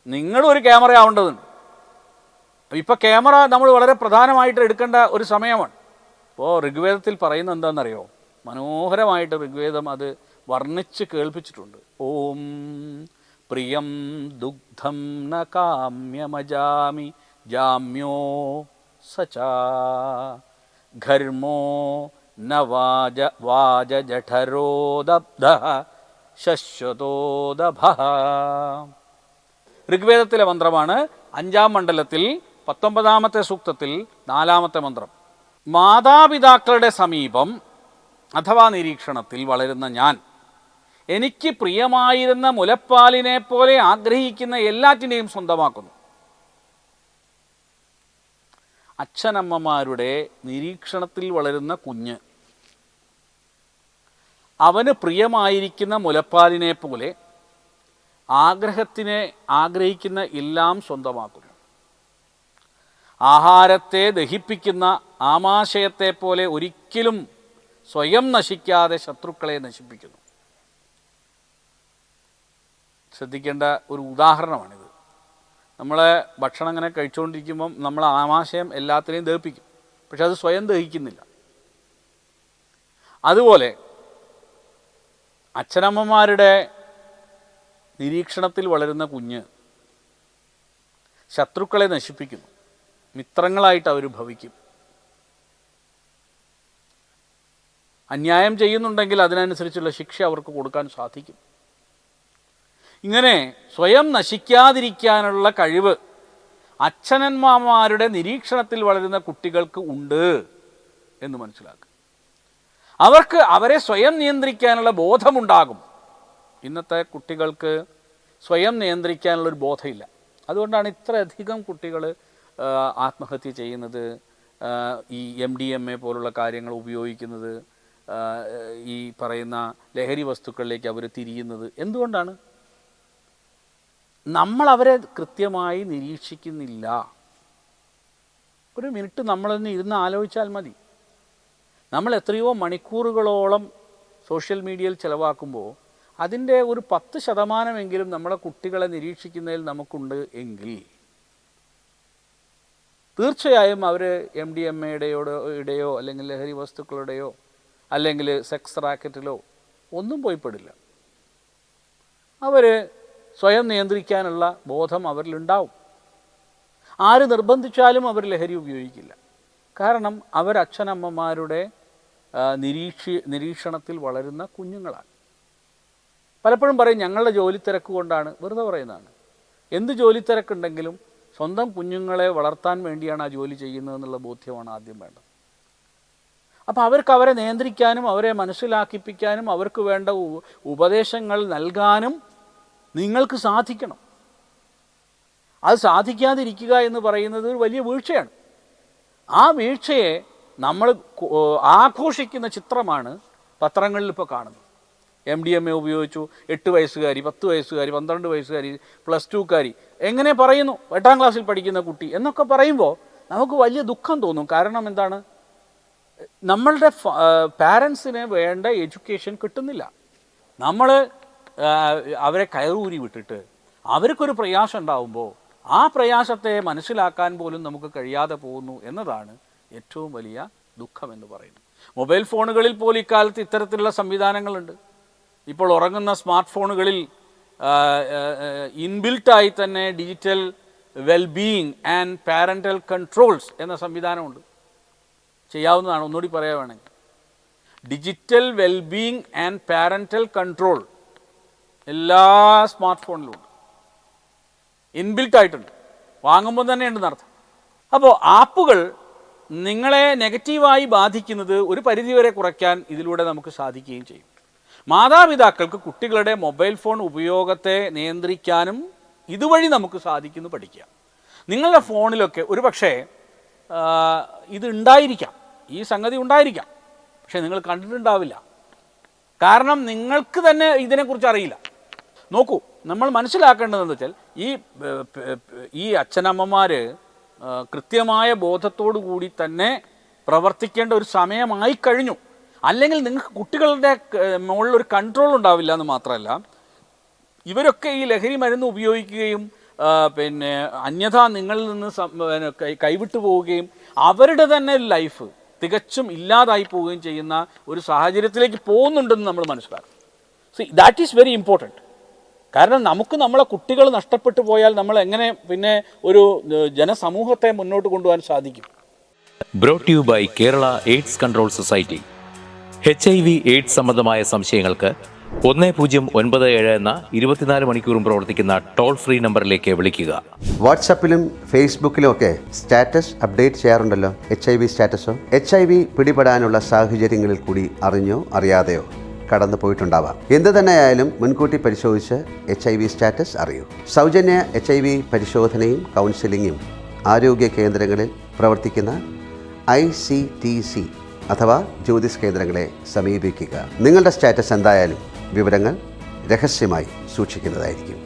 നിങ്ങളും ഒരു ക്യാമറ ആവേണ്ടതുണ്ട്. ഇപ്പോൾ ക്യാമറ നമ്മൾ വളരെ പ്രധാനമായിട്ട് എടുക്കേണ്ട ഒരു സമയമാണ്. ഇപ്പോൾ ഋഗ്വേദത്തിൽ പറയുന്നത് എന്താണെന്നറിയോ? മനോഹരമായിട്ട് ഋഗ്വേദം അത് വർണ്ണിച്ച് കേൾപ്പിച്ചിട്ടുണ്ട്. ഓം പ്രിയം ദുഗ്ധം ന കാമ്യമജാമി ജാമ്യോ സചാ ഘർമോ ന വാജഠരോദബ്ധ ശശ്വതോദഭ. ഋഗ്വേദത്തിലെ മന്ത്രമാണ്. 5-ാം മണ്ഡലത്തിൽ 19-ാമത്തെ സൂക്തത്തിൽ 4-ാമത്തെ മന്ത്രം. മാതാപിതാക്കളുടെ സമീപം അഥവാ നിരീക്ഷണത്തിൽ വളരുന്ന ഞാൻ എനിക്ക് പ്രിയമായിരുന്ന മുലപ്പാലിനെ പോലെ ആഗ്രഹിക്കുന്ന എല്ലാറ്റിനെയും സ്വന്തമാക്കുന്നു. അച്ഛനമ്മമാരുടെ നിരീക്ഷണത്തിൽ വളരുന്ന കുഞ്ഞ് അവന് പ്രിയമായിരിക്കുന്ന മുലപ്പാലിനെ പോലെ ആഗ്രഹിക്കുന്ന എല്ലാം സ്വന്തമാക്കുന്നു. ആഹാരത്തെ ദഹിപ്പിക്കുന്ന ആമാശയത്തെ പോലെ ഒരിക്കലും സ്വയം നശിക്കാതെ ശത്രുക്കളെ നശിപ്പിക്കുന്നു. ശ്രദ്ധിക്കേണ്ട ഒരു ഉദാഹരണമാണിത്. നമ്മളെ ഭക്ഷണം ഇങ്ങനെ കഴിച്ചുകൊണ്ടിരിക്കുമ്പം നമ്മൾ ആമാശയം എല്ലാത്തിനെയും ദഹിപ്പിക്കും, പക്ഷെ അത് സ്വയം ദഹിക്കുന്നില്ല. അതുപോലെ അച്ഛനമ്മമാരുടെ നിരീക്ഷണത്തിൽ വളരുന്ന കുഞ്ഞ് ശത്രുക്കളെ നശിപ്പിക്കുന്നു. മിത്രങ്ങളായിട്ട് അവർ ഭവിക്കും. അന്യായം ചെയ്യുന്നുണ്ടെങ്കിൽ അതിനനുസരിച്ചുള്ള ശിക്ഷ അവർക്ക് കൊടുക്കാൻ സാധിക്കും. ഇങ്ങനെ സ്വയം നശിക്കാതിരിക്കാനുള്ള കഴിവ് അച്ഛനമ്മമാരുടെ നിരീക്ഷണത്തിൽ വളരുന്ന കുട്ടികൾക്ക് ഉണ്ട് എന്ന് മനസ്സിലാക്കുക. അവർക്ക് അവരെ സ്വയം നിയന്ത്രിക്കാനുള്ള ബോധമുണ്ടാകും. ഇന്നത്തെ കുട്ടികൾക്ക് സ്വയം നിയന്ത്രിക്കാനുള്ളൊരു ബോധമില്ല. അതുകൊണ്ടാണ് ഇത്രയധികം കുട്ടികൾ ആത്മഹത്യ ചെയ്യുന്നത്, ഈ MDMA പോലുള്ള കാര്യങ്ങൾ ഉപയോഗിക്കുന്നത്, ഈ പറയുന്ന ലഹരി വസ്തുക്കളിലേക്ക് അവർ തിരിയുന്നത്. എന്തുകൊണ്ടാണ്? നമ്മളവരെ കൃത്യമായി നിരീക്ഷിക്കുന്നില്ല. ഒരു മിനിറ്റ് നമ്മളൊന്ന് ഇരുന്ന് ആലോചിച്ചാൽ മതി. നമ്മൾ എത്രയോ മണിക്കൂറുകളോളം സോഷ്യൽ മീഡിയയിൽ ചിലവാക്കുമ്പോൾ അതിൻ്റെ ഒരു 10% നമ്മളെ കുട്ടികളെ നിരീക്ഷിക്കുന്നതിൽ നമുക്കുണ്ട് എങ്കിൽ തീർച്ചയായും അവർ MDMAയുടെയോ അല്ലെങ്കിൽ ലഹരി വസ്തുക്കളുടെയോ അല്ലെങ്കിൽ സെക്സ് റാക്കറ്റിലോ ഒന്നും പോയിപ്പെടില്ല. അവർ സ്വയം നിയന്ത്രിക്കാനുള്ള ബോധം അവരിലുണ്ടാവും. ആര് നിർബന്ധിച്ചാലും അവർ ലഹരി ഉപയോഗിക്കില്ല. കാരണം അവർ അച്ഛനമ്മമാരുടെ നിരീക്ഷണത്തിൽ വളരുന്ന കുഞ്ഞുങ്ങളാണ്. പലപ്പോഴും പറയും ഞങ്ങളുടെ ജോലി തിരക്ക് കൊണ്ടാണ്. വെറുതെ പറയുന്നതാണ്. എന്ത് ജോലി തിരക്കുണ്ടെങ്കിലും സ്വന്തം കുഞ്ഞുങ്ങളെ വളർത്താൻ വേണ്ടിയാണ് ആ ജോലി ചെയ്യുന്നതെന്നുള്ള ബോധ്യമാണ് ആദ്യം വേണ്ടത്. അപ്പോൾ അവർക്ക് അവരെ നിയന്ത്രിക്കാനും അവരെ മനസ്സിലാക്കിപ്പിക്കാനും അവർക്ക് വേണ്ട ഉപദേശങ്ങൾ നൽകാനും നിങ്ങൾക്ക് സാധിക്കണം. അത് സാധിക്കാതിരിക്കുക എന്ന് പറയുന്നത് ഒരു വലിയ വീഴ്ചയാണ്. ആ വീഴ്ചയെ നമ്മൾ ആഘോഷിക്കുന്ന ചിത്രമാണ് പത്രങ്ങളിൽ ഇപ്പോൾ കാണുന്നത്. MDMA ഉപയോഗിച്ചു 8 വയസ്സുകാരി, 10 വയസ്സുകാരി, 12 വയസ്സുകാരി, +2കാരി എങ്ങനെ പറയുന്നു, 8-ാം ക്ലാസ്സിൽ പഠിക്കുന്ന കുട്ടി എന്നൊക്കെ പറയുമ്പോൾ നമുക്ക് വലിയ ദുഃഖം തോന്നും. കാരണം എന്താണ്? നമ്മളുടെ പാരൻസിന് വേണ്ട എഡ്യൂക്കേഷൻ കിട്ടുന്നില്ല. നമ്മൾ അവരെ കയറൂരി വിട്ടിട്ട് അവർക്കൊരു പ്രയാസം ഉണ്ടാകുമ്പോൾ ആ പ്രയാസത്തെ മനസ്സിലാക്കാൻ പോലും നമുക്ക് കഴിയാതെ പോകുന്നു എന്നതാണ് ഏറ്റവും വലിയ ദുഃഖമെന്ന് പറയുന്നത്. മൊബൈൽ ഫോണുകളിൽ പോലും ഇക്കാലത്ത് ഇത്തരത്തിലുള്ള സംവിധാനങ്ങളുണ്ട്. ഇപ്പോൾ ഉറങ്ങുന്ന സ്മാർട്ട് ഫോണുകളിൽ ഇൻബിൽട്ടായി തന്നെ digital wellbeing and parental controls എന്ന സംവിധാനമുണ്ട്. ചെയ്യാവുന്നതാണ്. ഒന്നുകൂടി പറയുകയാണെങ്കിൽ digital wellbeing and parental control എല്ലാ സ്മാർട്ട് ഫോണിലും ഉണ്ട്. ഇൻബിൽട്ടായിട്ടുണ്ട്. വാങ്ങുമ്പോൾ തന്നെ ഉണ്ടെന്നർത്ഥം. അപ്പോൾ ആപ്പുകൾ നിങ്ങളെ നെഗറ്റീവായി ബാധിക്കുന്നത് ഒരു പരിധിവരെ കുറയ്ക്കാൻ ഇതിലൂടെ നമുക്ക് സാധിക്കുകയും ചെയ്യും. മാതാപിതാക്കൾക്ക് കുട്ടികളുടെ മൊബൈൽ ഫോൺ ഉപയോഗത്തെ നിയന്ത്രിക്കാനും ഇതുവഴി നമുക്ക് സാധിക്കുന്നു പഠിക്കുക. നിങ്ങളുടെ ഫോണിലൊക്കെ ഒരു പക്ഷേ ഇത് ഉണ്ടായിരിക്കാം, ഈ സംഗതി ഉണ്ടായിരിക്കാം, പക്ഷേ നിങ്ങൾ കണ്ടിട്ടുണ്ടാവില്ല. കാരണം നിങ്ങൾക്ക് തന്നെ ഇതിനെക്കുറിച്ച് അറിയില്ല. നോക്കൂ, നമ്മൾ മനസ്സിലാക്കേണ്ടതെന്ന് വെച്ചാൽ ഈ അച്ഛനമ്മമാർ കൃത്യമായ ബോധത്തോടു കൂടി തന്നെ പ്രവർത്തിക്കേണ്ട ഒരു സമയമായി കഴിഞ്ഞു. അല്ലെങ്കിൽ നിങ്ങൾക്ക് കുട്ടികളുടെ മുകളിലൊരു കൺട്രോൾ ഉണ്ടാവില്ല എന്ന് മാത്രമല്ല, ഇവരൊക്കെ ഈ ലഹരി മരുന്ന് ഉപയോഗിക്കുകയും പിന്നെ അന്യഥാ നിങ്ങളിൽ നിന്ന് കൈവിട്ടു പോവുകയും അവരുടെ തന്നെ ലൈഫ് തികച്ചും ഇല്ലാതായി പോവുകയും ചെയ്യുന്ന ഒരു സാഹചര്യത്തിലേക്ക് പോകുന്നുണ്ടെന്ന് നമ്മൾ മനസ്സിലാക്കും. C that is very important. കാരണം നമുക്ക് നമ്മളെ കുട്ടികൾ നഷ്ടപ്പെട്ടു പോയാൽ നമ്മൾ എങ്ങനെ പിന്നെ ഒരു ജനസമൂഹത്തെ മുന്നോട്ട് കൊണ്ടുപോകാൻ സാധിക്കും? Brought you by Kerala AIDS control society. HIV AIDS സംബന്ധമായ സംശയങ്ങൾക്ക് 1097 എന്ന 24 മണിക്കൂറും പ്രവർത്തിക്കുന്ന ടോൾ ഫ്രീ നമ്പറിലേക്ക് വിളിക്കുക. വാട്സാപ്പിലും ഫേസ്ബുക്കിലും ഒക്കെ സ്റ്റാറ്റസ് അപ്ഡേറ്റ് ചെയ്യാറുണ്ടല്ലോ, HIV സ്റ്റാറ്റസോ. HIV പിടിപെടാനുള്ള സാഹചര്യങ്ങളിൽ കൂടി അറിഞ്ഞോ അറിയാതെയോ കടന്നു പോയിട്ടുണ്ടാവാം. എന്തു തന്നെയായാലും മുൻകൂട്ടി പരിശോധിച്ച് HIV സ്റ്റാറ്റസ് അറിയൂ. സൗജന്യ HIV പരിശോധനയും കൗൺസിലിങ്ങും ആരോഗ്യ കേന്ദ്രങ്ങളിൽ പ്രവർത്തിക്കുന്ന ICTC അഥവാ ജ്യോതിസ് കേന്ദ്രങ്ങളെ സമീപിക്കുക. നിങ്ങളുടെ സ്റ്റാറ്റസ് എന്തായാലും വിവരങ്ങൾ രഹസ്യമായി സൂക്ഷിക്കുന്നതായിരിക്കും.